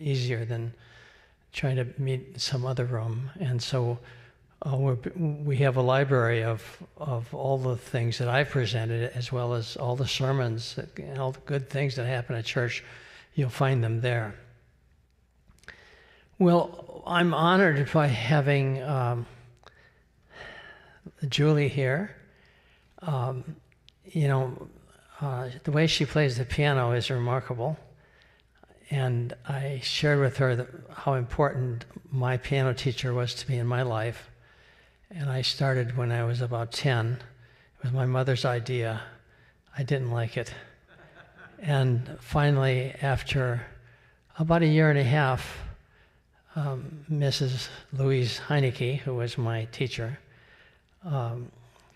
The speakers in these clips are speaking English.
easier than trying to meet some other room. And so we have a library of all the things that I've presented, as well as all the sermons and all the good things that happen at church. You'll find them there. Well, I'm honored by having Julie here. The way she plays the piano is remarkable. And I shared with her how important my piano teacher was to me in my life. And I started when I was about 10. It was my mother's idea. I didn't like it. And finally, after about a year and a half, Mrs. Louise Heineke, who was my teacher,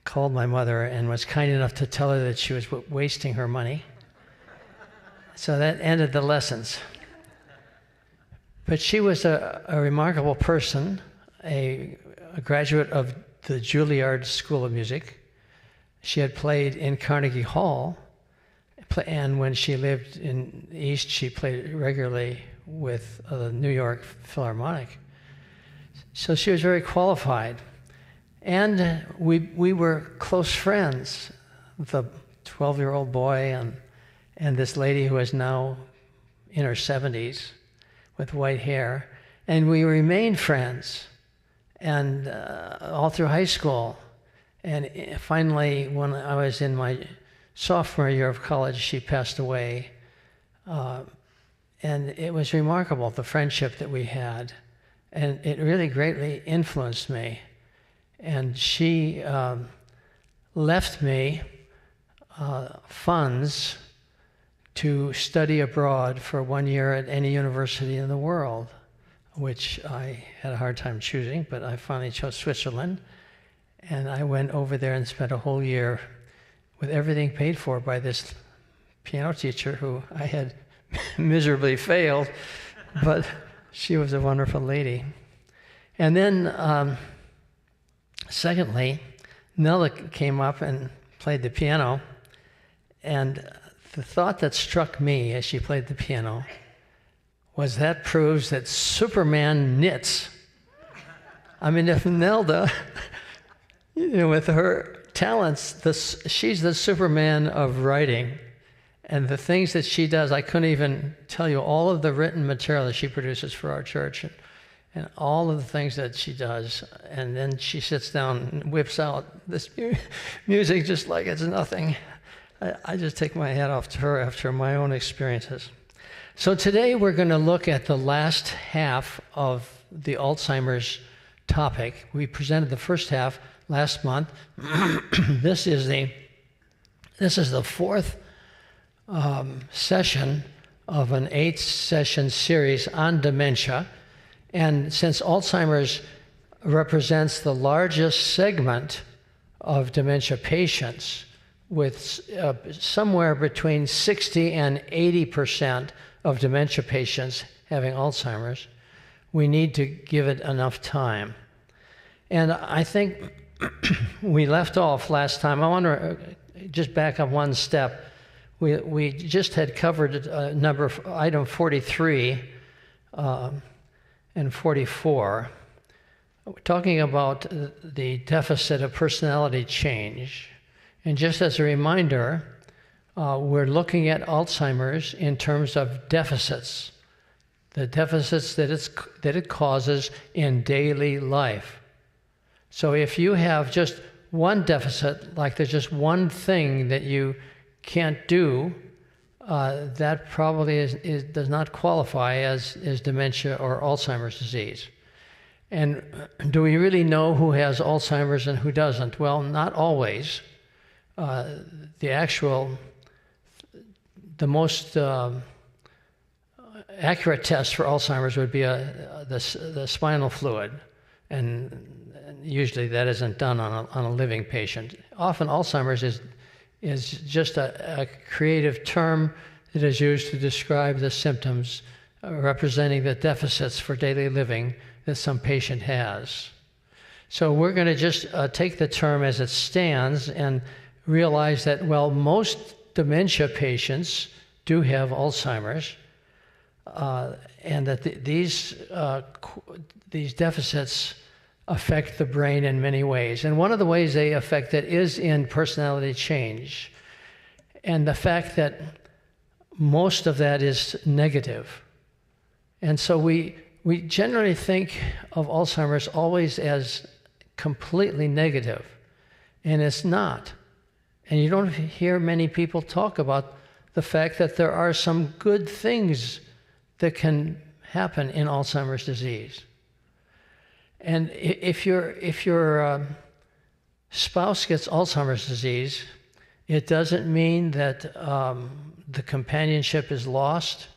called my mother and was kind enough to tell her that she was wasting her money. So that ended the lessons. But she was a remarkable person, a graduate of the Juilliard School of Music. She had played in Carnegie Hall, and when she lived in the East, she played regularly with the New York Philharmonic. So she was very qualified. And we were close friends, the 12-year-old boy and this lady who is now in her 70s with white hair. And we remained friends, and all through high school. And finally, when I was in my sophomore year of college, she passed away. And it was remarkable, the friendship that we had. And it really greatly influenced me. And she left me funds to study abroad for 1 year at any university in the world, which I had a hard time choosing, but I finally chose Switzerland. And I went over there and spent a whole year with everything paid for by this piano teacher who I had miserably failed, but she was a wonderful lady. And then, secondly, Nella came up and played the piano, and the thought that struck me as she played the piano was that proves that Superman knits. I mean, if Nelda, with her talents, she's the Superman of writing. And the things that she does, I couldn't even tell you all of the written material that she produces for our church and all of the things that she does. And then she sits down and whips out this music just like it's nothing. I just take my hat off to her after my own experiences. So today we're going to look at the last half of the Alzheimer's topic. We presented the first half last month. This is the fourth session of an 8-session series on dementia. And since Alzheimer's represents the largest segment of dementia patients, with somewhere between 60 and 80% of dementia patients having Alzheimer's, we need to give it enough time. And I think we left off last time. I want to just back up one step. We just had covered item 43 and 44, talking about the deficit of personality change. And just as a reminder, we're looking at Alzheimer's in terms of deficits, the deficits that it causes in daily life. So if you have just one deficit, like there's just one thing that you can't do, that probably does not qualify as dementia or Alzheimer's disease. And do we really know who has Alzheimer's and who doesn't? Well, not always. The most accurate test for Alzheimer's would be the spinal fluid, and usually that isn't done on a living patient. Often Alzheimer's is just a creative term that is used to describe the symptoms representing the deficits for daily living that some patient has. So we're going to just take the term as it stands and realize that, well, most dementia patients do have Alzheimer's, and that these deficits affect the brain in many ways. And one of the ways they affect it is in personality change. And the fact that most of that is negative. And so we generally think of Alzheimer's always as completely negative, and it's not. And you don't hear many people talk about the fact that there are some good things that can happen in Alzheimer's disease. And if your spouse gets Alzheimer's disease, it doesn't mean that the companionship is lost.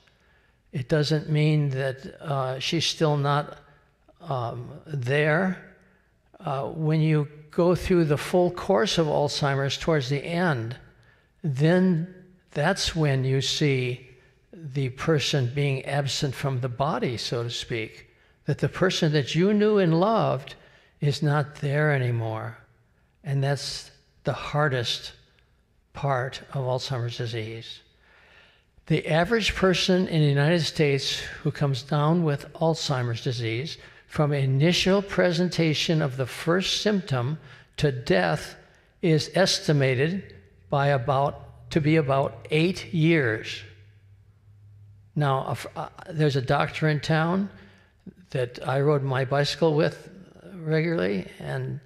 It doesn't mean that she's still not there. When you go through the full course of Alzheimer's towards the end, then that's when you see the person being absent from the body, so to speak. That the person that you knew and loved is not there anymore. And that's the hardest part of Alzheimer's disease. The average person in the United States who comes down with Alzheimer's disease, from initial presentation of the first symptom to death, is estimated to be about 8 years. Now, there's a doctor in town that I rode my bicycle with regularly, and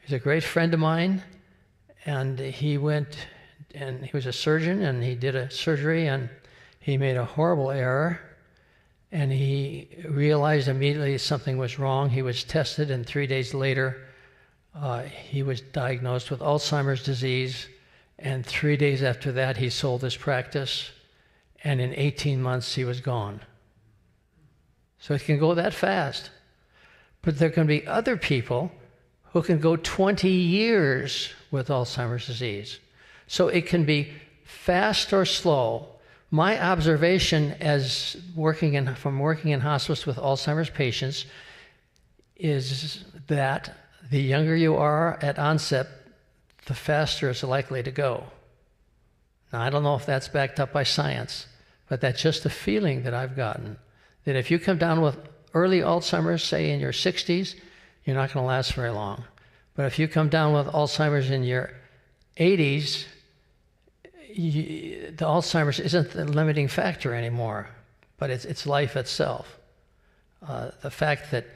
he's a great friend of mine, and he went, and he was a surgeon, and he did a surgery, and he made a horrible error, and he realized immediately something was wrong. He was tested, and 3 days later, he was diagnosed with Alzheimer's disease, and 3 days after that, he sold his practice, and in 18 months, he was gone. So it can go that fast. But there can be other people who can go 20 years with Alzheimer's disease. So it can be fast or slow. My observation as working in hospice with Alzheimer's patients is that the younger you are at onset, the faster it's likely to go. Now, I don't know if that's backed up by science, but that's just a feeling that I've gotten. That if you come down with early Alzheimer's, say in your 60s, you're not going to last very long. But if you come down with Alzheimer's in your 80s, the Alzheimer's isn't the limiting factor anymore, but it's life itself. The fact that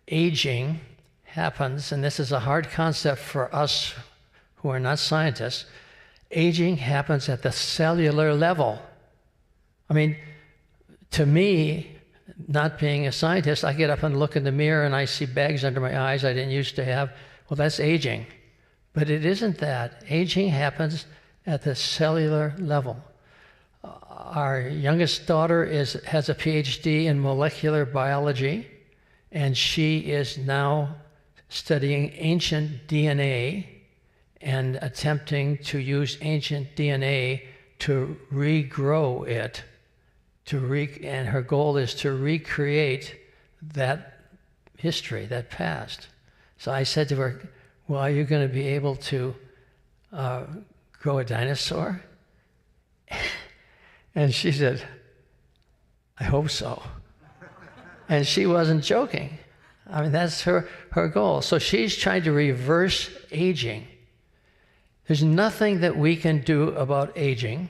aging happens, and this is a hard concept for us who are not scientists, aging happens at the cellular level. I mean, to me, not being a scientist, I get up and look in the mirror and I see bags under my eyes I didn't used to have. Well, that's aging. But it isn't that. Aging happens at the cellular level. Our youngest daughter has a PhD in molecular biology, and she is now studying ancient DNA and attempting to use ancient DNA to regrow it. And her goal is to recreate that history, that past. So I said to her, well, are you going to be able to grow a dinosaur? And she said, I hope so. And she wasn't joking. I mean, that's her goal. So she's trying to reverse aging. There's nothing that we can do about aging.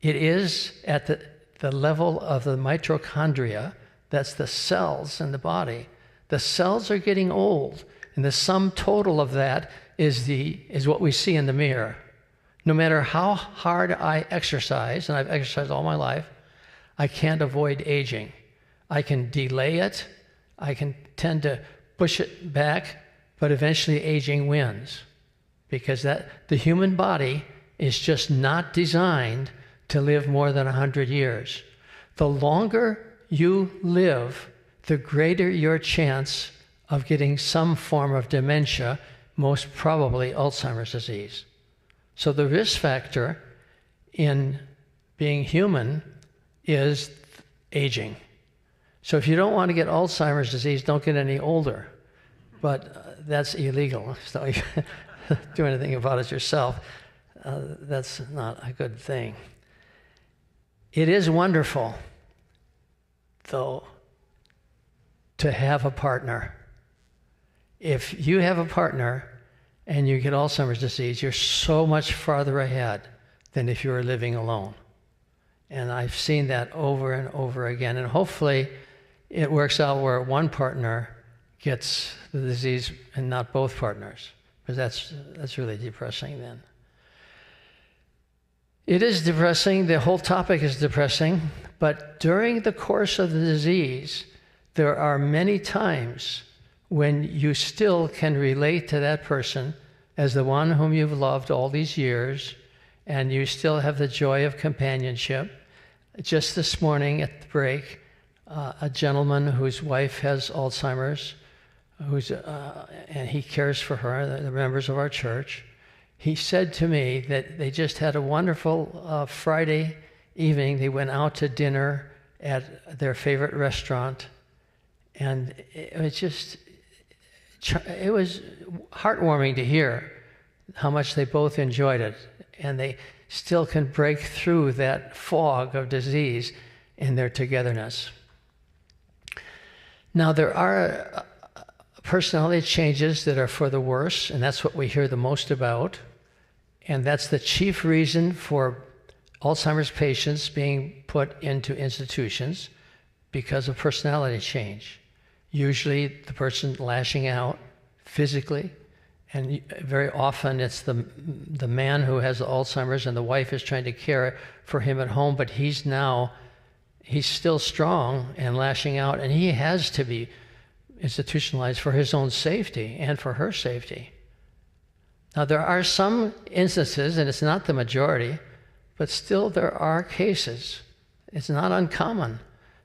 It is at the level of the mitochondria, that's the cells in the body. The cells are getting old, and the sum total of that is what we see in the mirror. No matter how hard I exercise, and I've exercised all my life, I can't avoid aging. I can delay it, I can tend to push it back, but eventually aging wins. Because the human body is just not designed to live more than 100 years. The longer you live, the greater your chance of getting some form of dementia, most probably Alzheimer's disease. So the risk factor in being human is aging. So if you don't want to get Alzheimer's disease, don't get any older. But that's illegal. So you do anything about it yourself. That's not a good thing. It is wonderful, though, to have a partner. If you have a partner and you get Alzheimer's disease, you're so much farther ahead than if you were living alone. And I've seen that over and over again. And hopefully it works out where one partner gets the disease and not both partners, because that's really depressing then. It is depressing. The whole topic is depressing. But during the course of the disease, there are many times when you still can relate to that person as the one whom you've loved all these years, and you still have the joy of companionship. Just this morning at the break, a gentleman whose wife has Alzheimer's, and he cares for her, the members of our church, he said to me that they just had a wonderful Friday evening. They went out to dinner at their favorite restaurant, and it was heartwarming to hear how much they both enjoyed it, and they still can break through that fog of disease in their togetherness. Now, there are personality changes that are for the worse, and that's what we hear the most about, and that's the chief reason for Alzheimer's patients being put into institutions, because of personality change. Usually the person lashing out physically, and very often it's the man who has Alzheimer's and the wife is trying to care for him at home, but he's still strong and lashing out, and he has to be institutionalized for his own safety and for her safety. Now, there are some instances, and it's not the majority, but still there are cases. It's not uncommon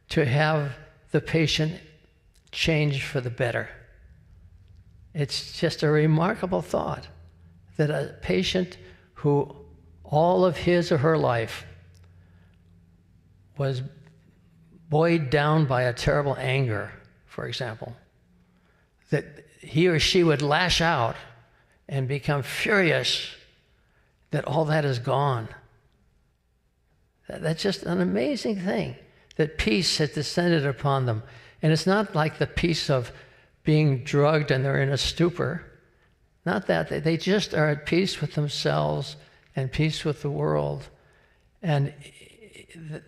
to have the patient change for the better. It's just a remarkable thought that a patient who all of his or her life was buoyed down by a terrible anger, for example, that he or she would lash out and become furious, that all that is gone. That's just an amazing thing, that peace has descended upon them. And it's not like the peace of being drugged and they're in a stupor. Not that. They just are at peace with themselves and peace with the world. And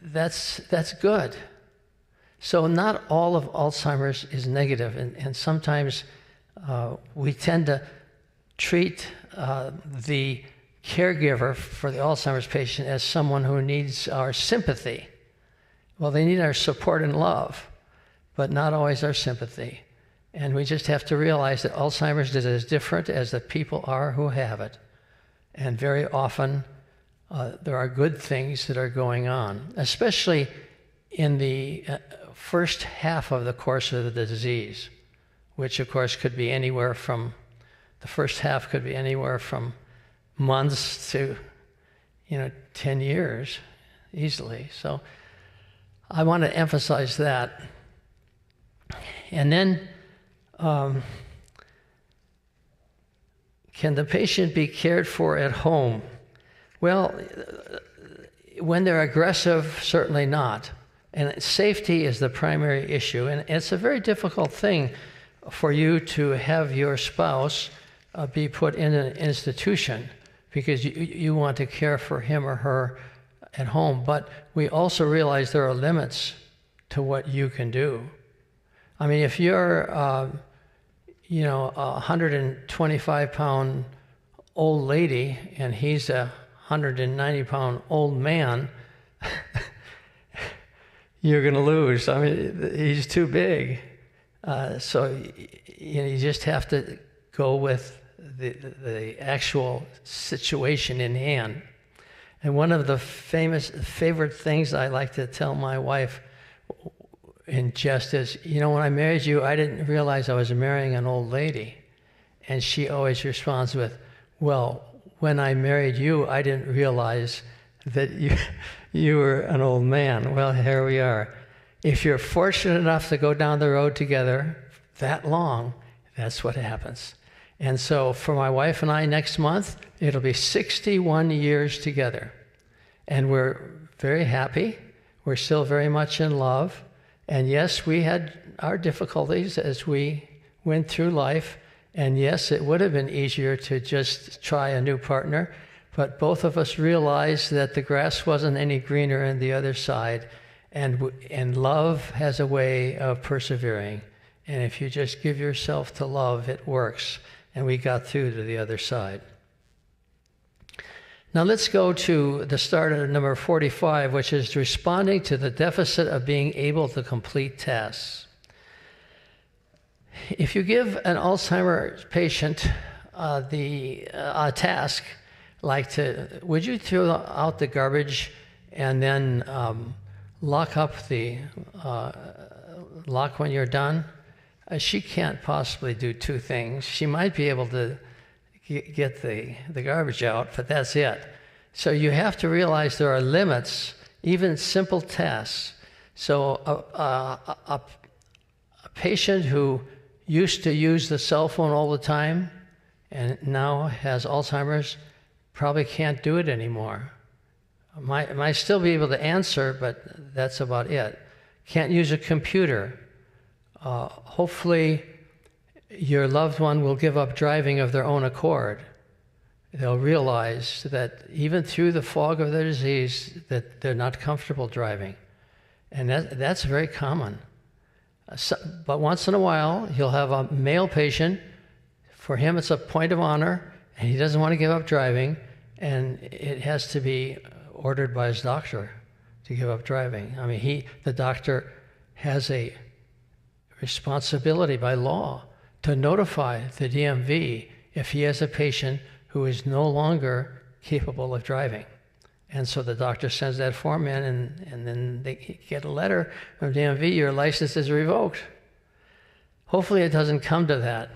that's good. So not all of Alzheimer's is negative, and sometimes we tend to treat the caregiver for the Alzheimer's patient as someone who needs our sympathy. Well, they need our support and love, but not always our sympathy. And we just have to realize that Alzheimer's is as different as the people are who have it. And very often there are good things that are going on, especially in the first half of the course of the disease, which of course could be anywhere from, the first half could be anywhere from months to 10 years easily. So I want to emphasize that. And then can the patient be cared for at home? Well, when they're aggressive, certainly not. And safety is the primary issue. And it's a very difficult thing for you to have your spouse be put in an institution, because you want to care for him or her at home. But we also realize there are limits to what you can do. I mean, if you're, a 125-pound old lady and he's a 190-pound old man, you're going to lose. I mean, he's too big. So you just have to go with the actual situation in hand. And one of the favorite things I like to tell my wife in jest is, when I married you, I didn't realize I was marrying an old lady. And she always responds with, well, when I married you, I didn't realize that you were an old man. Well, here we are. If you're fortunate enough to go down the road together that long, that's what happens. And so for my wife and I next month, it'll be 61 years together. And we're very happy. We're still very much in love. And yes, we had our difficulties as we went through life. And yes, it would have been easier to just try a new partner. But both of us realized that the grass wasn't any greener on the other side. And love has a way of persevering. And if you just give yourself to love, it works. And we got through to the other side. Now let's go to the start of number 45, which is responding to the deficit of being able to complete tasks. If you give an Alzheimer's patient a task, like would you throw out the garbage and then lock up the lock when you're done? She can't possibly do two things. She might be able to get the garbage out, but that's it. So you have to realize there are limits, even simple tasks. So a patient who used to use the cell phone all the time and now has Alzheimer's probably can't do it anymore. Might still be able to answer, but that's about it. Can't use a computer. Hopefully your loved one will give up driving of their own accord. They'll realize that even through the fog of their disease, that they're not comfortable driving. And that's very common. But once in a while, you'll have a male patient. For him, it's a point of honor, and he doesn't want to give up driving, and it has to be ordered by his doctor to give up driving. I mean, the doctor has a responsibility by law to notify the DMV if he has a patient who is no longer capable of driving. And so the doctor sends that form in, and then they get a letter from DMV, your license is revoked. Hopefully it doesn't come to that.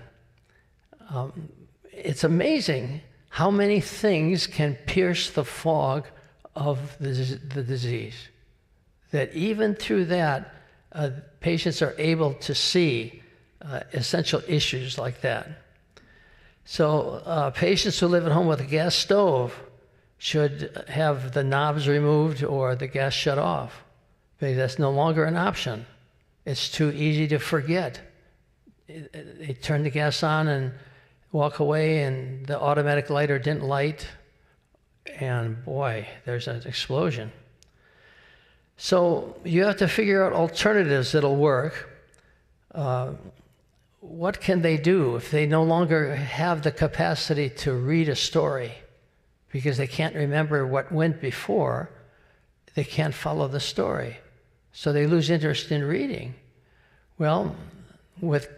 It's amazing how many things can pierce the fog of the disease, that even through that, patients are able to see essential issues like that. So patients who live at home with a gas stove should have the knobs removed or the gas shut off, because that's no longer an option. It's too easy to forget. They turn the gas on and walk away, and the automatic lighter didn't light, and boy, there's an explosion. So you have to figure out alternatives that'll work. What can they do if they no longer have the capacity to read a story because they can't remember what went before? They can't follow the story, so they lose interest in reading. Well, with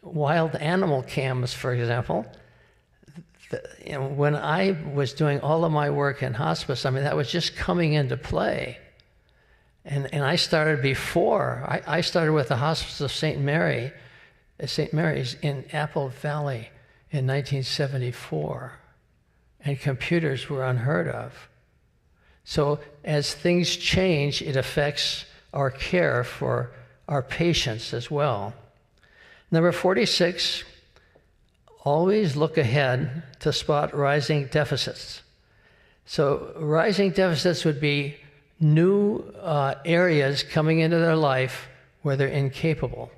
wild animal cams, for example, when I was doing all of my work in hospice, I mean, that was just coming into play. And I started before. I started with the Hospice of St. Mary's in Apple Valley in 1974. And computers were unheard of. So as things change, it affects our care for our patients as well. Number 46, always look ahead to spot rising deficits. So rising deficits would be new areas coming into their life where they're incapable,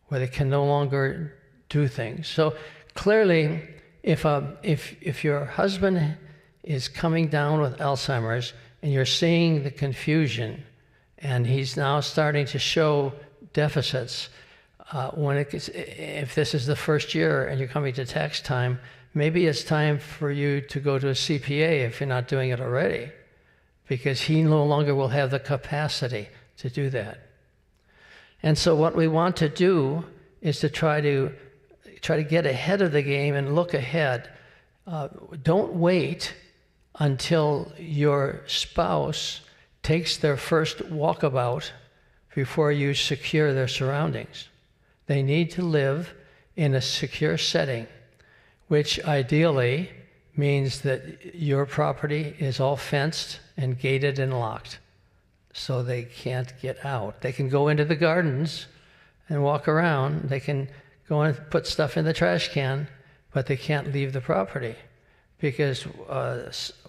where they can no longer do things. So clearly, if your husband is coming down with Alzheimer's and you're seeing the confusion and he's now starting to show deficits, if this is the first year and you're coming to tax time, maybe it's time for you to go to a CPA if you're not doing it already, because he no longer will have the capacity to do that. And so what we want to do is to try to get ahead of the game and look ahead. Don't wait until your spouse takes their first walkabout before you secure their surroundings. They need to live in a secure setting, which ideally means that your property is all fenced and gated and locked, so they can't get out. They can go into the gardens and walk around. They can go and put stuff in the trash can, but they can't leave the property, because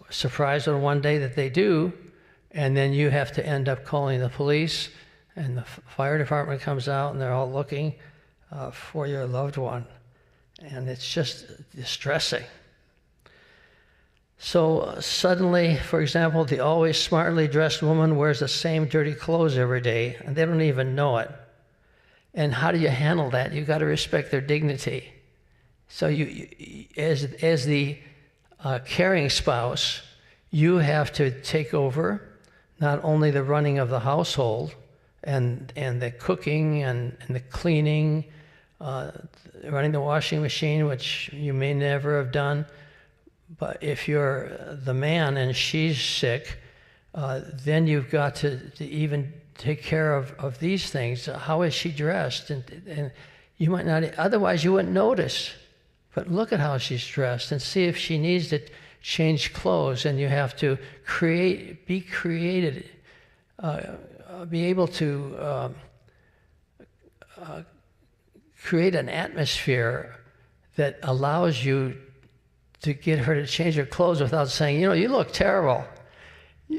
surprise on one day that they do, and then you have to end up calling the police and the fire department comes out, and they're all looking for your loved one. And it's just distressing. So suddenly, for example, the always smartly dressed woman wears the same dirty clothes every day, and they don't even know it. And how do you handle that? You've got to respect their dignity. So you as the caring spouse, you have to take over not only the running of the household and the cooking and the cleaning, running the washing machine, which you may never have done, but if you're the man and she's sick, then you've got to even take care of these things. How is she dressed? And you might not, otherwise you wouldn't notice. But look at how she's dressed and see if she needs to change clothes. And you have to be creative, be able to create an atmosphere that allows you to get her to change her clothes without saying, you look terrible.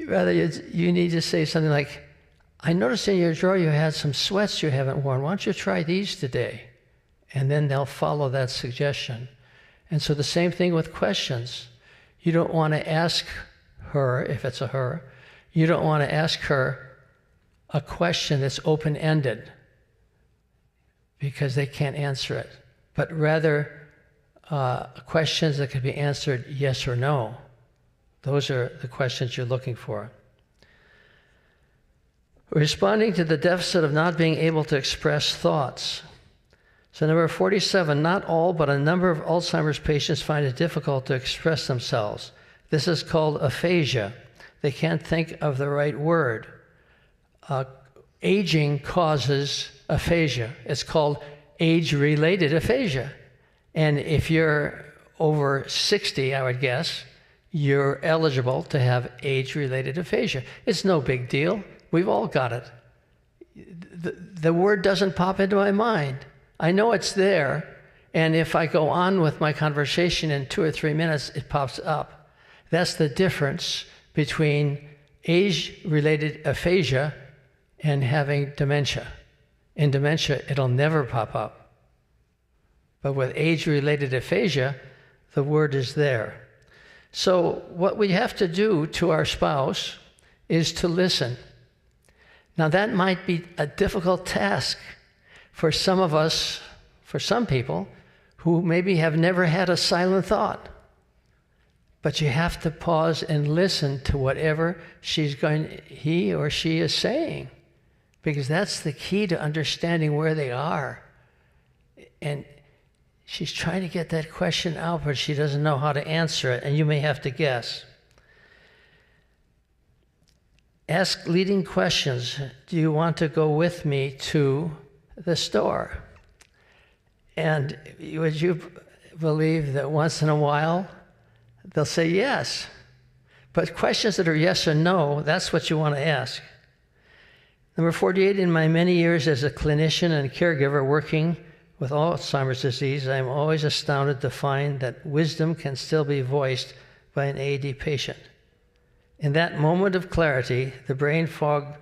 Rather, you need to say something like, I noticed in your drawer you had some sweats you haven't worn. Why don't you try these today? And then they'll follow that suggestion. And so the same thing with questions. You don't want to ask her, if it's a her, you don't want to ask her a question that's open-ended because they can't answer it, but rather questions that could be answered yes or no. Those are the questions you're looking for. Responding to the deficit of not being able to express thoughts. So number 47, not all, but a number of Alzheimer's patients find it difficult to express themselves. This is called aphasia. They can't think of the right word. Aging causes aphasia. It's called age-related aphasia. And if you're over 60, I would guess, you're eligible to have age-related aphasia. It's no big deal. We've all got it. The word doesn't pop into my mind. I know it's there, and if I go on with my conversation in 2 or 3 minutes, it pops up. That's the difference between age-related aphasia and having dementia. In dementia, it'll never pop up. But with age-related aphasia, the word is there. So what we have to do to our spouse is to listen. Now that might be a difficult task for some of us, for some people, who maybe have never had a silent thought. But you have to pause and listen to whatever he or she is saying, because that's the key to understanding where they are. And she's trying to get that question out, but she doesn't know how to answer it, and you may have to guess. Ask leading questions. Do you want to go with me to the store? And would you believe that once in a while they'll say yes? But questions that are yes or no, that's what you want to ask. Number 48, in my many years as a clinician and caregiver working with Alzheimer's disease, I am always astounded to find that wisdom can still be voiced by an AD patient. In that moment of clarity, the brain fog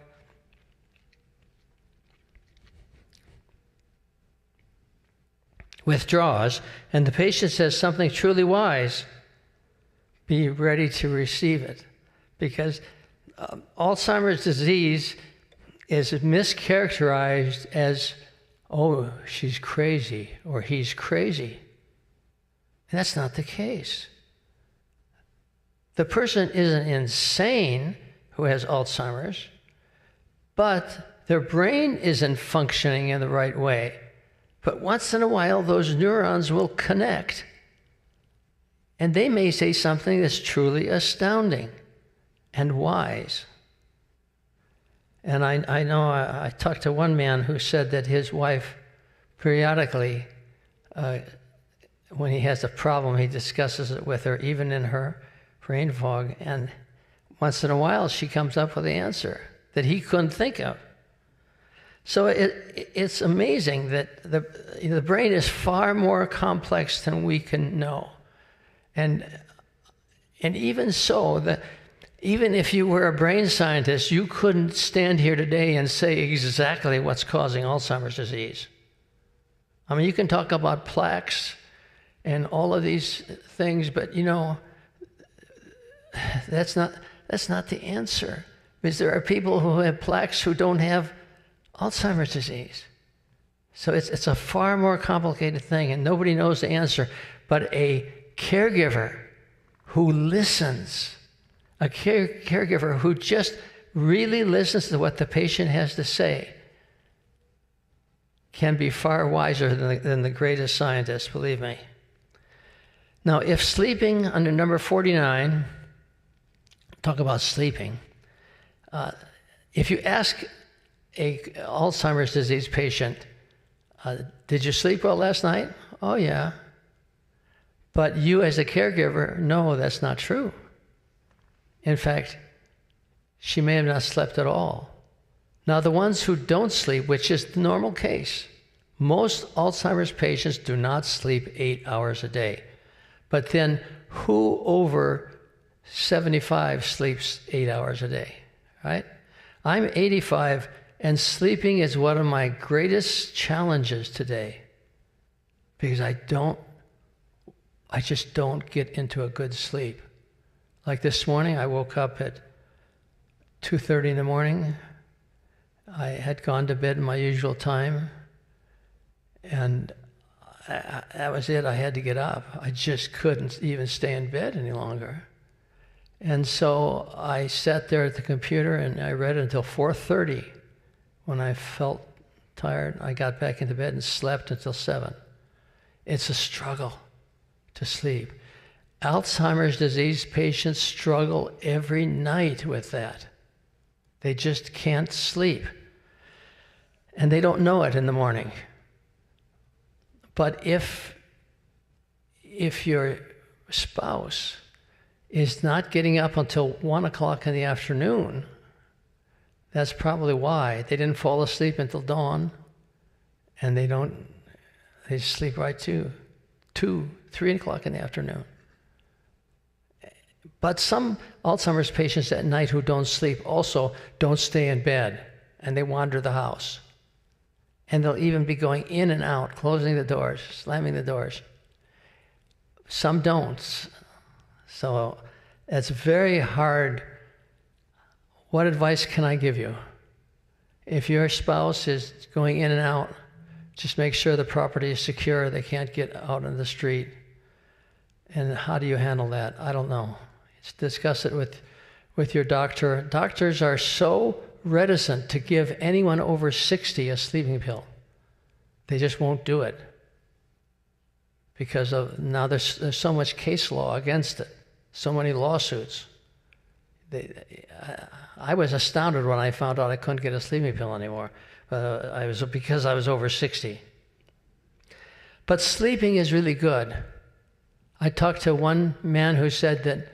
withdraws, and the patient says something truly wise. Be ready to receive it. Because Alzheimer's disease is mischaracterized as, oh, she's crazy, or he's crazy. And that's not the case. The person isn't insane who has Alzheimer's, but their brain isn't functioning in the right way. But once in a while, those neurons will connect, and they may say something that's truly astounding and wise. And I know I talked to one man who said that his wife periodically, when he has a problem, he discusses it with her, even in her brain fog, and once in a while she comes up with the answer that he couldn't think of. So it's amazing that the brain is far more complex than we can know. And even so, Even if you were a brain scientist, you couldn't stand here today and say exactly what's causing Alzheimer's disease. I mean, you can talk about plaques and all of these things, but that's not the answer. Because there are people who have plaques who don't have Alzheimer's disease. So it's a far more complicated thing, and nobody knows the answer. But a caregiver who listens, a caregiver who just really listens to what the patient has to say, can be far wiser than the greatest scientists, believe me. Now, if sleeping, under number 49, talk about sleeping, if you ask a Alzheimer's disease patient, did you sleep well last night? Oh, yeah. But you as a caregiver, no, that's not true. In fact, she may have not slept at all. Now, the ones who don't sleep, which is the normal case, most Alzheimer's patients do not sleep 8 hours a day. But then who over 75 sleeps 8 hours a day, right? I'm 85, and sleeping is one of my greatest challenges today because I just don't get into a good sleep. Like this morning, I woke up at 2:30 in the morning. I had gone to bed in my usual time, and that was it. I had to get up. I just couldn't even stay in bed any longer. And so I sat there at the computer and I read until 4:30. When I felt tired, I got back into bed and slept until 7. It's a struggle to sleep. Alzheimer's disease patients struggle every night with that. They just can't sleep. And they don't know it in the morning. But if your spouse is not getting up until 1 o'clock in the afternoon, that's probably why. They didn't fall asleep until dawn, and they sleep right to 2, 3 o'clock in the afternoon. But some Alzheimer's patients at night who don't sleep also don't stay in bed, and they wander the house. And they'll even be going in and out, closing the doors, slamming the doors. Some don't. So it's very hard. What advice can I give you? If your spouse is going in and out, just make sure the property is secure. They can't get out on the street. And how do you handle that? I don't know. Discuss it with your doctor. Doctors are so reticent to give anyone over 60 a sleeping pill. They just won't do it because of now there's so much case law against it, so many lawsuits. I was astounded when I found out I couldn't get a sleeping pill anymore. Because I was over 60. But sleeping is really good. I talked to one man who said that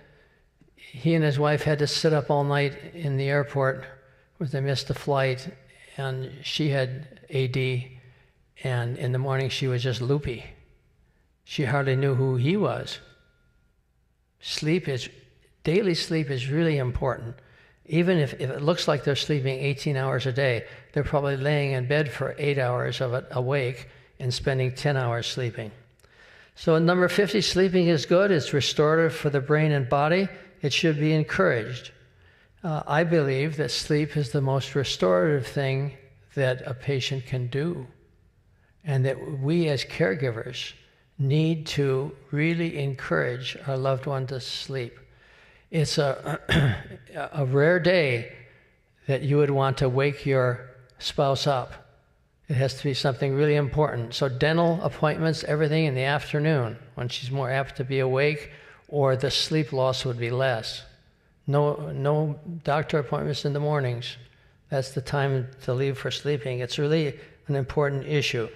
he and his wife had to sit up all night in the airport because they missed a flight, and she had AD, and in the morning she was just loopy. She hardly knew who he was. Daily sleep is really important. Even if it looks like they're sleeping 18 hours a day, they're probably laying in bed for 8 hours of it awake and spending 10 hours sleeping. So at number 50, sleeping is good. It's restorative for the brain and body. It should be encouraged. I believe that sleep is the most restorative thing that a patient can do, and that we as caregivers need to really encourage our loved one to sleep. It's a rare day that you would want to wake your spouse up. It has to be something really important. So dental appointments, everything in the afternoon when she's more apt to be awake, or the sleep loss would be less. No doctor appointments in the mornings. That's the time to leave for sleeping. It's really an important issue.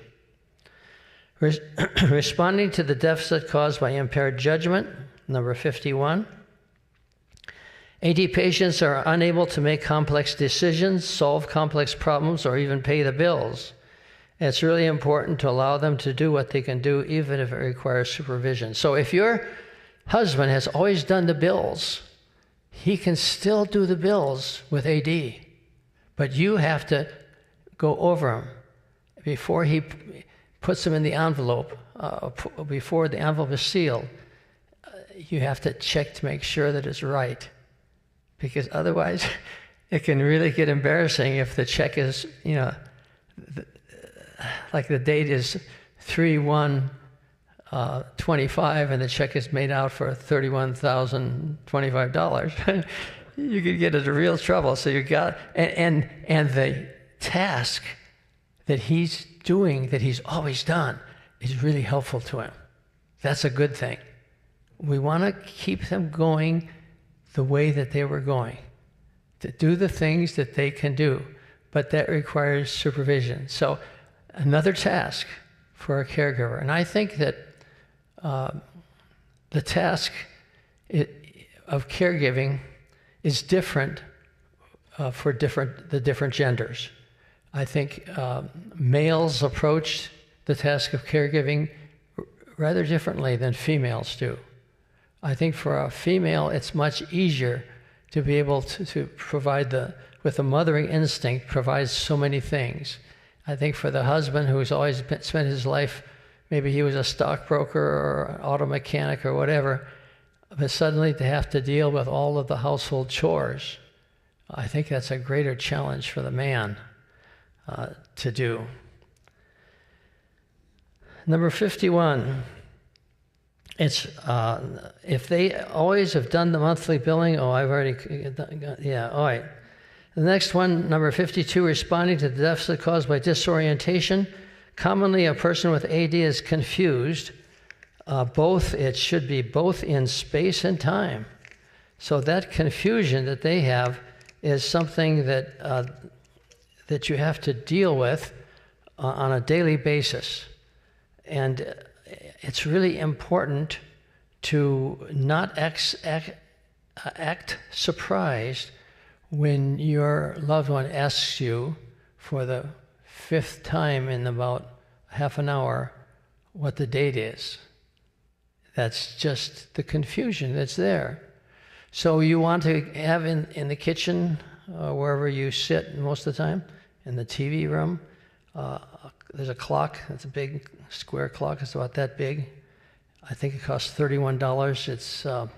Responding to the deficit caused by impaired judgment, number 51. AD patients are unable to make complex decisions, solve complex problems, or even pay the bills. It's really important to allow them to do what they can do, even if it requires supervision. So if your husband has always done the bills, he can still do the bills with AD, but you have to go over them before he puts them in the envelope, before the envelope is sealed. You have to check to make sure that it's right, because otherwise it can really get embarrassing if the check is, like the date is 3/1/25 and the check is made out for $31,025. You could get into real trouble. So you got, and the task that he's doing, that he's always done, is really helpful to him. That's a good thing. We want to keep them going the way that they were going, to do the things that they can do, but that requires supervision. So another task for a caregiver. And I think that the task of caregiving is different for the different genders. I think males approach the task of caregiving rather differently than females do. I think for a female, it's much easier to be able to provide with the mothering instinct, provides so many things. I think for the husband who's always spent his life, maybe he was a stockbroker or an auto mechanic or whatever, but suddenly to have to deal with all of the household chores, I think that's a greater challenge for the man to do. Number 51, it's if they always have done the monthly billing, I've already, yeah, all right. The next one, number 52, responding to the deficit caused by disorientation. Commonly, a person with AD is confused. It should be both in space and time. So that confusion that they have is something that you have to deal with on a daily basis. And it's really important to not act surprised when your loved one asks you for the 5th time in about half an hour what the date is. That's just the confusion that's there. So you want to have in the kitchen, wherever you sit most of the time, in the TV room, there's a clock. It's a big square clock. It's about that big. I think it costs $31. It's on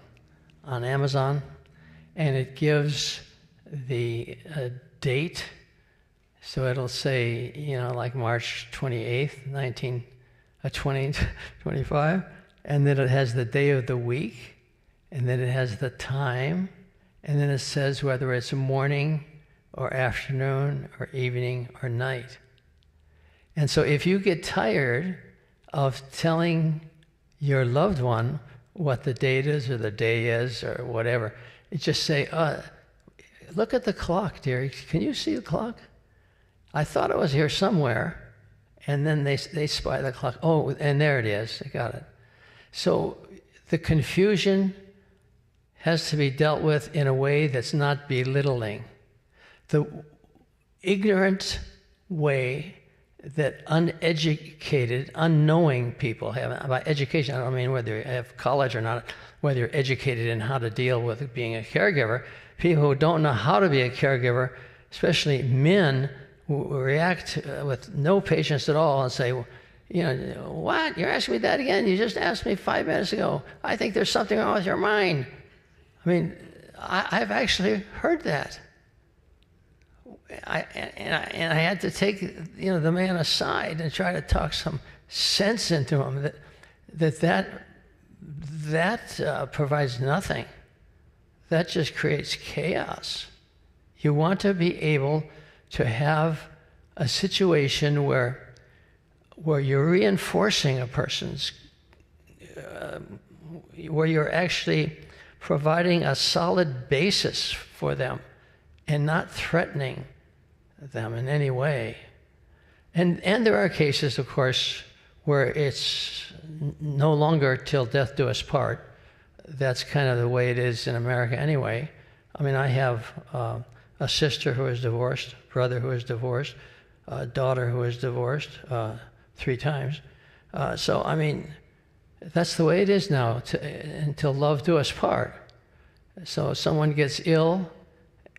Amazon. And it gives the date. So it'll say, like March 28th, 2025. And then it has the day of the week. And then it has the time. And then it says whether it's morning or afternoon or evening or night. And so if you get tired of telling your loved one what the date is or the day is or whatever, you just say, look at the clock, dear. Can you see the clock? I thought it was here somewhere. And then they spy the clock. Oh, and there it is. I got it. So the confusion has to be dealt with in a way that's not belittling. The ignorant way that uneducated, unknowing people have. By education, I don't mean whether you have college or not, whether you're educated in how to deal with being a caregiver. People who don't know how to be a caregiver, especially men, who react with no patience at all and say, what? You're asking me that again? You just asked me 5 minutes ago. I think there's something wrong with your mind. I mean, I've actually heard that. I had to take the man aside and try to talk some sense into him that provides nothing. That just creates chaos. You want to be able to have a situation where you're reinforcing a person's, where you're actually providing a solid basis for them and not threatening them in any way. And there are cases, of course, where it's no longer till death do us part. That's kind of the way it is in America anyway. I mean, I have a sister who is divorced, brother who is divorced, a daughter who is divorced 3 times. So, I mean, that's the way it is now, until love do us part. So someone gets ill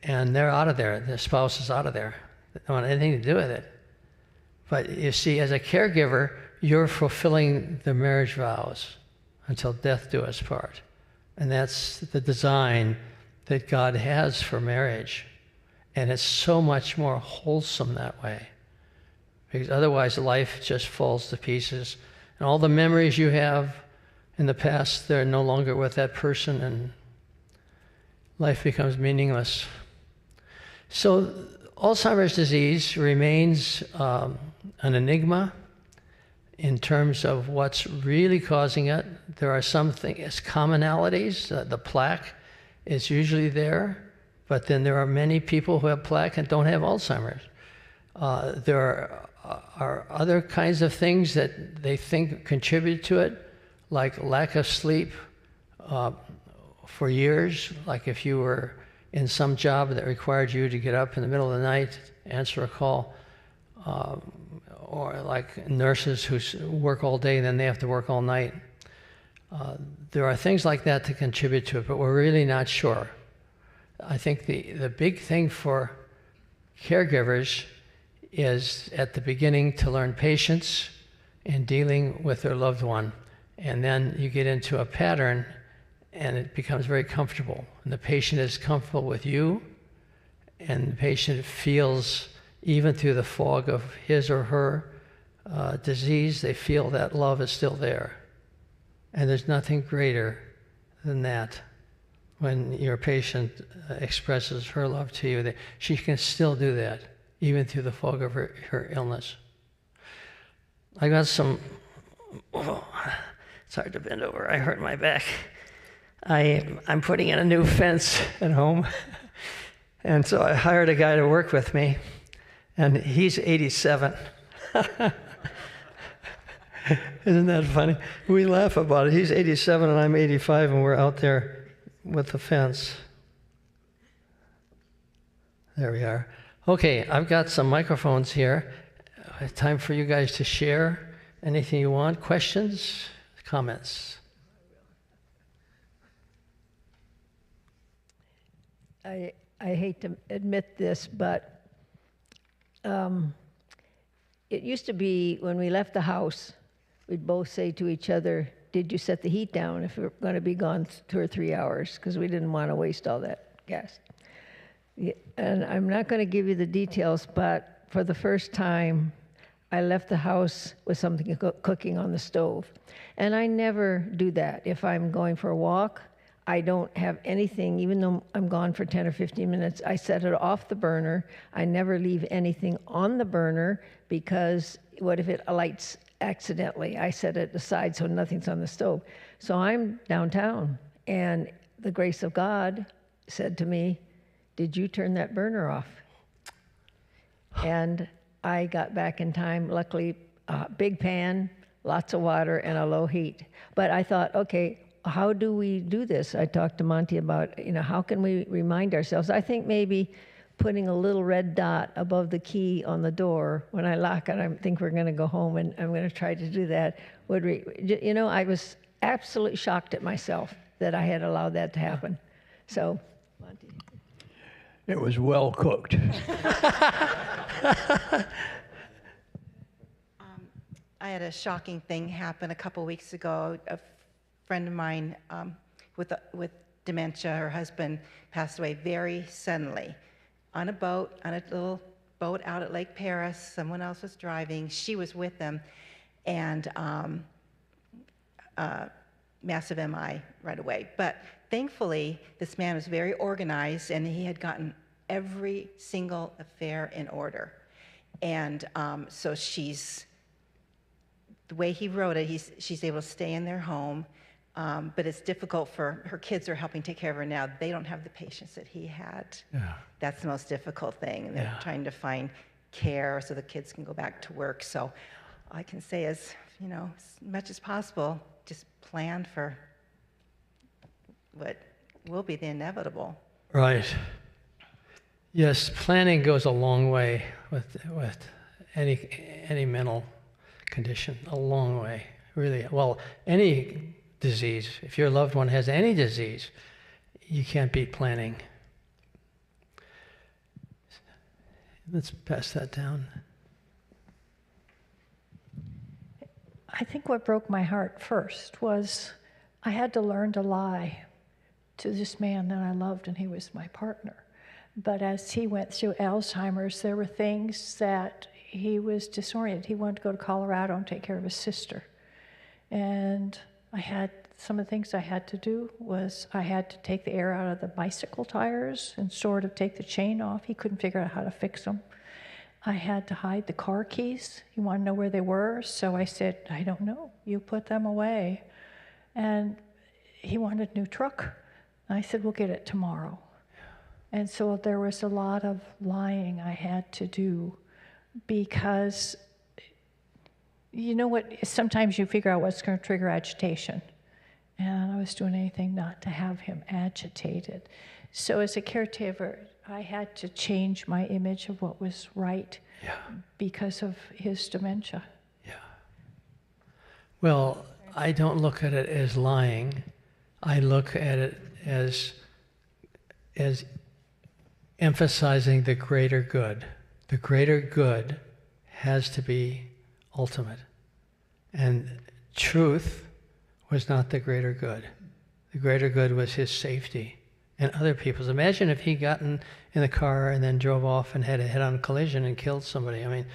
and they're out of there. Their spouse is out of there. They don't want anything to do with it. But you see, as a caregiver, you're fulfilling the marriage vows until death do us part. And that's the design that God has for marriage. And it's so much more wholesome that way. Because otherwise life just falls to pieces. And all the memories you have in the past, they're no longer with that person, and life becomes meaningless. So Alzheimer's disease remains an enigma in terms of what's really causing it. There are some things, commonalities. The plaque is usually there, but then there are many people who have plaque and don't have Alzheimer's. There are other kinds of things that they think contribute to it, like lack of sleep for years, like if you were in some job that required you to get up in the middle of the night, answer a call, or like nurses who work all day and then they have to work all night. There are things like that to contribute to it, but we're really not sure. I think the big thing for caregivers is at the beginning to learn patience in dealing with their loved one. And then you get into a pattern and it becomes very comfortable. And the patient is comfortable with you, and the patient feels, even through the fog of his or her disease, they feel that love is still there. And there's nothing greater than that. When your patient expresses her love to you, that she can still do that, even through the fog of her illness. I got some, it's hard to bend over, I hurt my back. I'm putting in a new fence at home, and so I hired a guy to work with me, and he's 87. Isn't that funny? We laugh about it. He's 87 and I'm 85, and we're out there with the fence. There we are. Okay, I've got some microphones here. Time for you guys to share anything you want. Questions, comments? I hate to admit this, but it used to be when we left the house, we'd both say to each other, "Did you set the heat down if we're going to be gone 2 or 3 hours?" Because we didn't want to waste all that gas. And I'm not going to give you the details, but for the first time, I left the house with something cooking on the stove. And I never do that. If I'm going for a walk, I don't have anything, even though I'm gone for 10 or 15 minutes, I set it off the burner. I never leave anything on the burner, because what if it lights accidentally? I set it aside so nothing's on the stove. So I'm downtown, and the grace of God said to me, "Did you turn that burner off?" And I got back in time, luckily, big pan, lots of water, and a low heat. But I thought, okay, how do we do this? I talked to Monty about, how can we remind ourselves? I think maybe putting a little red dot above the key on the door when I lock it, I think we're going to go home, and I'm going to try to do that. I was absolutely shocked at myself that I had allowed that to happen. So, Monty. It was well cooked. I had a shocking thing happen a couple weeks ago. A friend of mine with dementia, her husband passed away very suddenly on a little boat out at Lake Paris. Someone else was driving. She was with them, and massive MI right away. But thankfully, this man was very organized, and he had gotten every single affair in order. And so the way he wrote it, she's able to stay in their home, but it's difficult for her kids are helping take care of her now. They don't have the patience that he had. Yeah. That's the most difficult thing. And they're trying to find care so the kids can go back to work. So all I can say is, as much as possible, just plan for what will be the inevitable. Right. Yes, planning goes a long way with any mental condition, a long way, really. Well, any disease, if your loved one has any disease, you can't beat planning. Let's pass that down. I think what broke my heart first was I had to learn to lie to this man that I loved, and he was my partner. But as he went through Alzheimer's, there were things that he was disoriented. He wanted to go to Colorado and take care of his sister. And some of the things I had to do was I had to take the air out of the bicycle tires and sort of take the chain off. He couldn't figure out how to fix them. I had to hide the car keys. He wanted to know where they were, so I said, I don't know. You put them away. And he wanted a new truck. I said, we'll get it tomorrow. And so there was a lot of lying I had to do because, you know what, sometimes you figure out what's going to trigger agitation. And I was doing anything not to have him agitated. So as a caretaker, I had to change my image of what was right because of his dementia. Yeah. Well, I don't look at it as lying. I look at it as emphasizing the greater good. The greater good has to be ultimate. And truth was not the greater good. The greater good was his safety and other people's. Imagine if he'd gotten in the car and then drove off and had a head-on collision and killed somebody. I mean,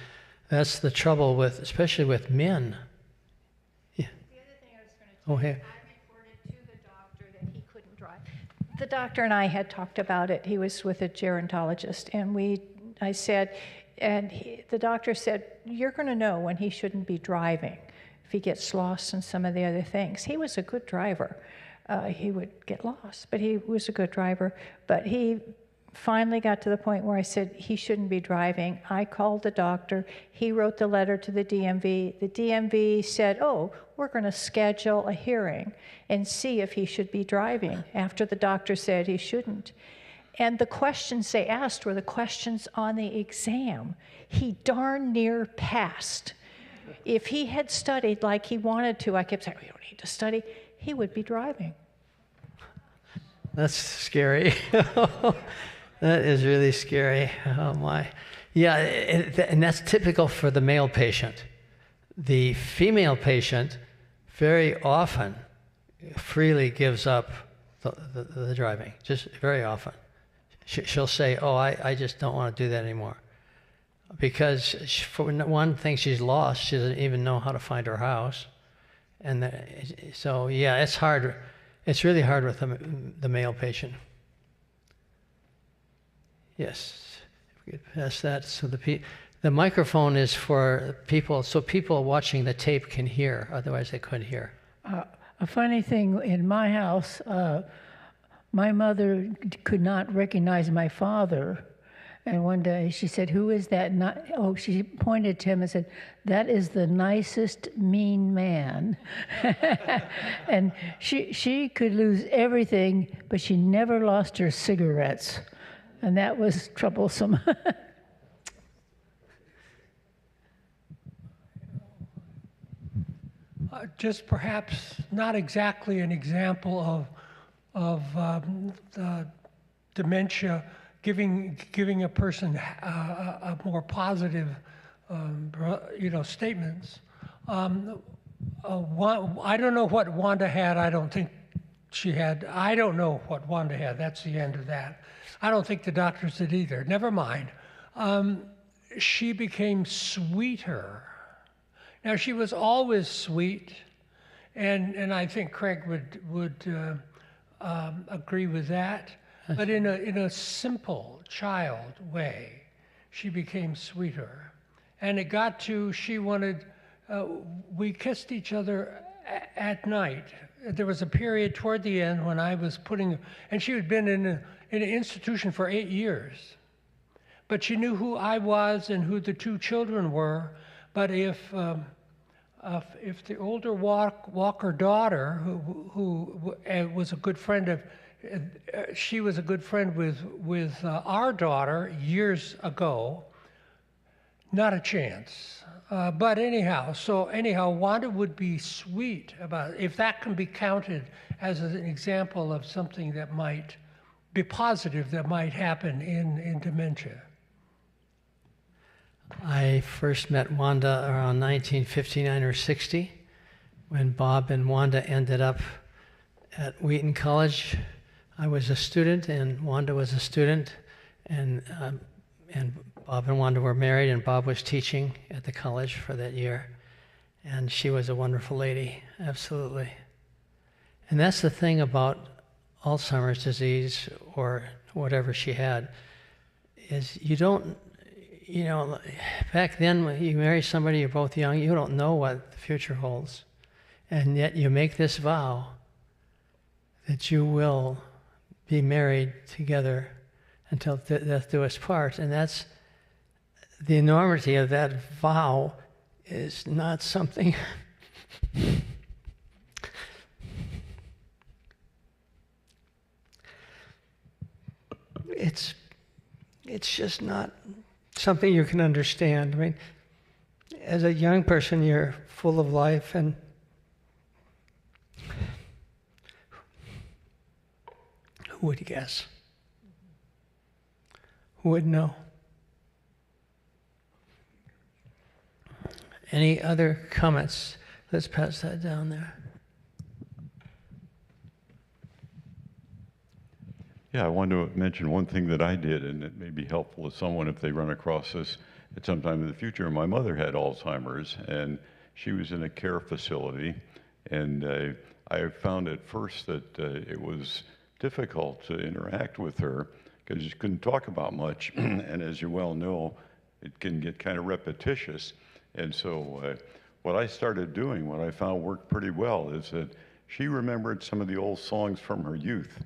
that's the trouble with, especially with men. Yeah. The other thing I was going to tell you, I reported to the doctor that he couldn't drive. The doctor and I had talked about it. He was with a gerontologist, and I said, the doctor said, you're going to know when he shouldn't be driving if he gets lost and some of the other things. He was a good driver. He would get lost, but he was a good driver. But he finally got to the point where I said he shouldn't be driving. I called the doctor. He wrote the letter to the DMV. The DMV said, oh, we're going to schedule a hearing and see if he should be driving after the doctor said he shouldn't. And the questions they asked were the questions on the exam. He darn near passed. If he had studied like he wanted to, I kept saying, we don't need to study, he would be driving. That's scary. That is really scary. Oh my. Yeah, and that's typical for the male patient. The female patient very often freely gives up the driving, just very often. She'll say, oh, I just don't want to do that anymore. Because for one thing, she's lost. She doesn't even know how to find her house. And so, yeah, it's hard. It's really hard with the male patient. Yes, if we could pass that. So the microphone is for people, so people watching the tape can hear. Otherwise, they couldn't hear. A funny thing in my house, my mother could not recognize my father. And one day she said, who is that? She pointed to him and said, that is the nicest mean man. And she could lose everything, but she never lost her cigarettes. And that was troublesome. Just perhaps not exactly an example of dementia giving a person a more positive, statements. I don't know what Wanda had. I don't think she had. I don't know what Wanda had. That's the end of that. I don't think the doctors did either. Never mind. She became sweeter. Now, she was always sweet, and I think Craig would agree with that. But in a simple child way, she became sweeter. And it got to, she wanted, we kissed each other at night. There was a period toward the end when I was and she had been in an institution for 8 years. But she knew who I was and who the two children were. But if the older Walker daughter, who was a good friend of, she was a good friend with our daughter years ago, not a chance. But anyhow, Wanda would be sweet about it, if that can be counted as an example of something that might be positive that might happen in dementia? I first met Wanda around 1959 or 60 when Bob and Wanda ended up at Wheaton College. I was a student and Wanda was a student, and Bob and Wanda were married, and Bob was teaching at the college for that year. And she was a wonderful lady, absolutely. And that's the thing about Alzheimer's disease, or whatever she had, is you don't, back then when you marry somebody, you're both young, you don't know what the future holds. And yet you make this vow that you will be married together until death do us part. And that's the enormity of that vow is not something it's just not something you can understand. I mean, as a young person, you're full of life, and who would guess? Who would know? Any other comments? Let's pass that down there. Yeah, I wanted to mention one thing that I did, and it may be helpful to someone if they run across this at some time in the future. My mother had Alzheimer's, and she was in a care facility, and I found at first that it was difficult to interact with her because you couldn't talk about much, and as you well know, it can get kind of repetitious. And so what I started doing, what I found worked pretty well, is that she remembered some of the old songs from her youth.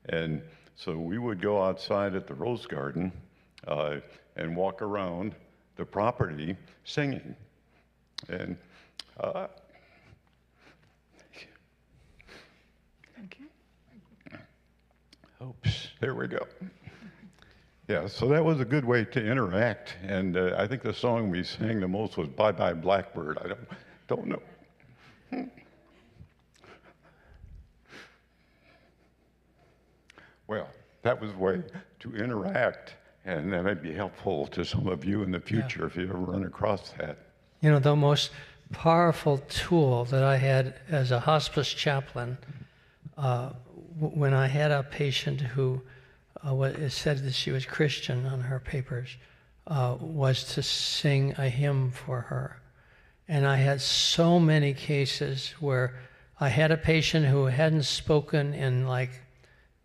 And so we would go outside at the Rose Garden and walk around the property singing. And oops, there we go. Yeah, so that was a good way to interact, and I think the song we sang the most was "Bye Bye Blackbird." I don't know. Well, that was a way to interact, and that might be helpful to some of you in the future if you ever run across that. You know, the most powerful tool that I had as a hospice chaplain, when I had a patient who it said that she was Christian on her papers, was to sing a hymn for her. And I had so many cases where I had a patient who hadn't spoken in like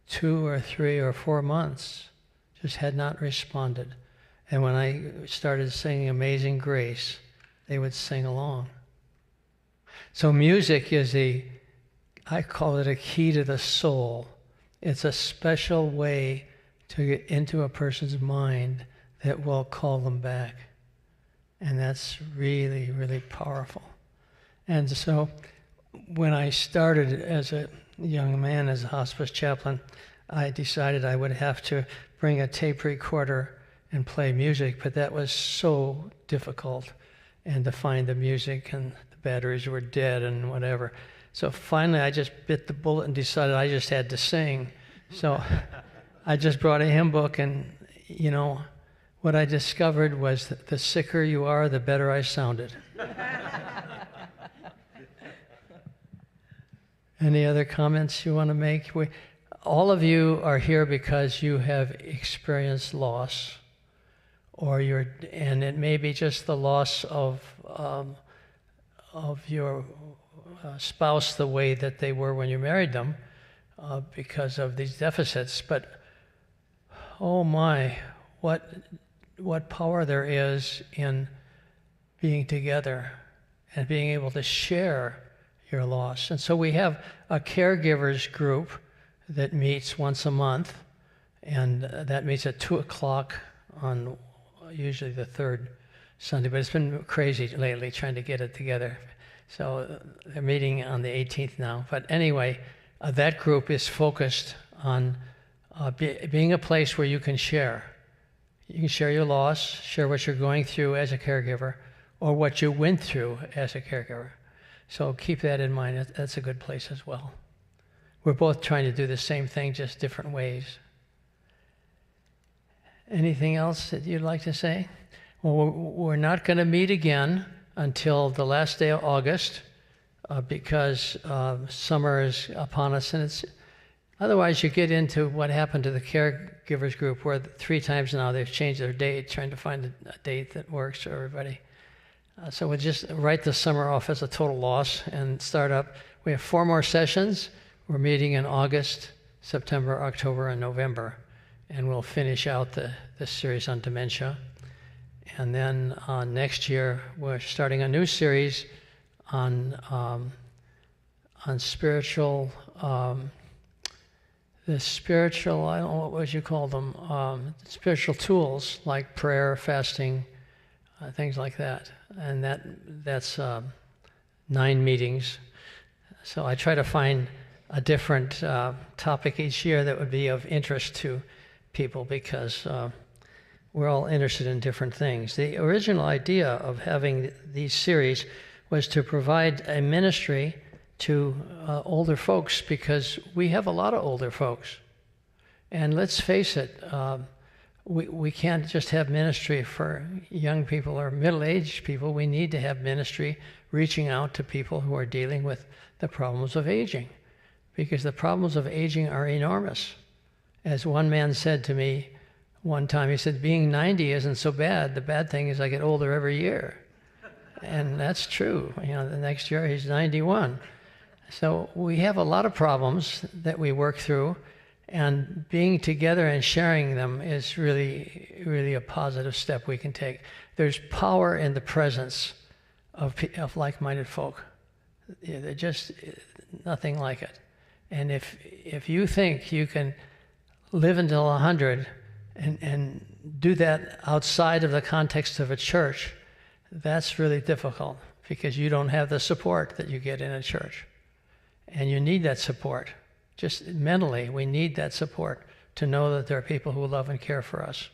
2 or 3 or 4 months, just had not responded. And when I started singing Amazing Grace, they would sing along. So music is I call it a key to the soul. It's a special way to get into a person's mind that will call them back. And that's really, really powerful. And so when I started as a young man as a hospice chaplain, I decided I would have to bring a tape recorder and play music, but that was so difficult, and to find the music, and the batteries were dead and whatever. So finally I just bit the bullet and decided I just had to sing. So I just brought a hymn book, and what I discovered was that the sicker you are, the better I sounded. Any other comments you want to make? All of you are here because you have experienced loss, and it may be just the loss of your spouse the way that they were when you married them because of these deficits. But oh my, what power there is in being together and being able to share your loss. And so we have a caregivers group that meets once a month, and that meets at 2 o'clock on usually the third Sunday, but it's been crazy lately trying to get it together. So they're meeting on the 18th now. But anyway, that group is focused on being a place where you can share. You can share your loss, share what you're going through as a caregiver, or what you went through as a caregiver. So keep that in mind. That's a good place as well. We're both trying to do the same thing, just different ways. Anything else that you'd like to say? Well, we're not going to meet again until the last day of August because summer is upon us, and otherwise you get into what happened to the caregivers group, where 3 times now they've changed their date, trying to find a date that works for everybody. So we'll just write the summer off as a total loss and start up. We have 4 more sessions. We're meeting in August, September, October, and November, and we'll finish out this series on dementia. And then next year we're starting a new series on spiritual. The spiritual, I don't know what would you call them, spiritual tools like prayer, fasting, things like that. And that's 9 meetings. So I try to find a different topic each year that would be of interest to people, because we're all interested in different things. The original idea of having these series was to provide a ministry to older folks, because we have a lot of older folks. And let's face it, we can't just have ministry for young people or middle-aged people. We need to have ministry reaching out to people who are dealing with the problems of aging, because the problems of aging are enormous. As one man said to me one time, he said, being 90 isn't so bad. The bad thing is I get older every year. And that's true. The next year he's 91. So we have a lot of problems that we work through, and being together and sharing them is really, really a positive step we can take. There's power in the presence of like-minded folk. There's just nothing like it. And if you think you can live until 100 and do that outside of the context of a church, that's really difficult, because you don't have the support that you get in a church. And you need that support. Just mentally, we need that support to know that there are people who love and care for us.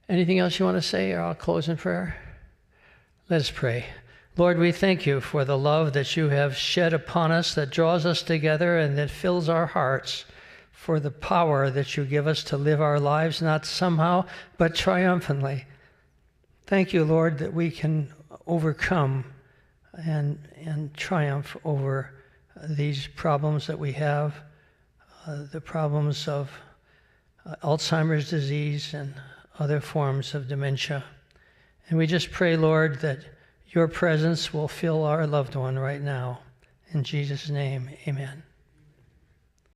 Anything else you want to say, or I'll close in prayer? Let us pray. Lord, we thank you for the love that you have shed upon us, that draws us together and that fills our hearts, for the power that you give us to live our lives, not somehow, but triumphantly. Thank you, Lord, that we can overcome and triumph over these problems that we have, the problems of Alzheimer's disease and other forms of dementia. And we just pray, Lord, that your presence will fill our loved one right now. In Jesus' name, amen.